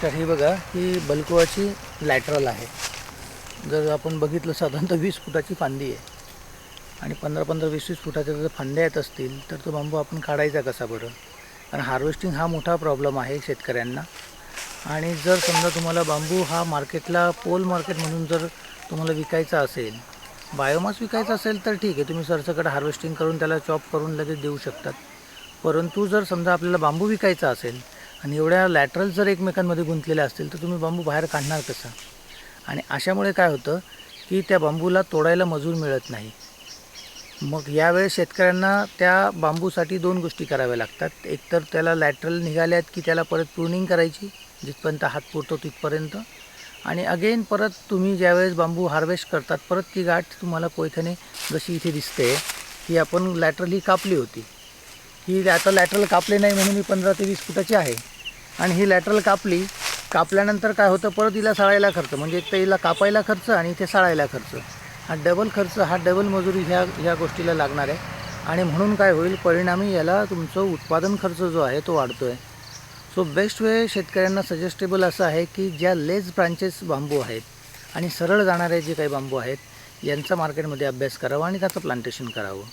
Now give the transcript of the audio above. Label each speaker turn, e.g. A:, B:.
A: नमस्कार. ही बघा, ही बलकुआची लॅटरल आहे. जर आपण बघितलं साधारणतः 20 फुटाची फांदी आहे आणि 15-15, 20-20 फुटाच्या जर फांद्या येत असतील तर तो बांबू आपण काढायचा कसा बरं? कारण हार्वेस्टिंग हा मोठा प्रॉब्लेम आहे शेतकऱ्यांना. आणि जर समजा तुम्हाला बांबू हा मार्केटला पोल मार्केट म्हणून जर तुम्हाला विकायचा असेल, बायोमास विकायचा असेल तर ठीक आहे, तुम्ही सरसकट हार्वेस्टिंग करून त्याला चॉप करून लगेच देऊ शकतात. परंतु जर समजा आपल्याला बांबू विकायचा असेल आणि एवढ्या लॅटरल जर एकमेकांमध्ये गुंतलेल्या असतील तर तुम्ही बांबू बाहेर काढणार कसा? आणि अशामुळे काय होतं की त्या बांबूला तोडायला मजूर मिळत नाही. मग यावेळेस शेतकऱ्यांना त्या बांबूसाठी दोन गोष्टी कराव्या लागतात. एकतर त्याला लॅटरल निघाल्यात की त्याला परत प्रूनिंग करायची जिथपर्यंत हात पुरतो तिथपर्यंत, आणि अगेन परत तुम्ही ज्यावेळेस बांबू हार्वेस्ट करतात परत ती गाठ तुम्हाला कोयत्याने, जशी इथे दिसते की आपण लॅटरल ही कापली होती, ही आता लॅटरल कापले नाही म्हणून ही 15 ते 20 फुटाची आहे. आणि ही लॅटरल कापल्यानंतर काय होतं, परत हिला साळायला खर्च, म्हणजे एक तर हिला कापायला खर्च आणि इथे साळायला खर्च, हा डबल खर्च, हा डबल मजुरी ह्या गोष्टीला लागणार आहे. आणि म्हणून काय होईल, परिणामी याला तुमचं उत्पादन खर्च जो आहे तो वाढतो आहे. सो बेस्ट वे शेतकऱ्यांना सजेस्टेबल असं आहे की ज्या लेस ब्रांचेस बांबू आहेत आणि सरळ जाणारे जे काही बांबू आहेत यांचा मार्केटमध्ये अभ्यास करावा आणि त्याचं प्लांटेशन करावं.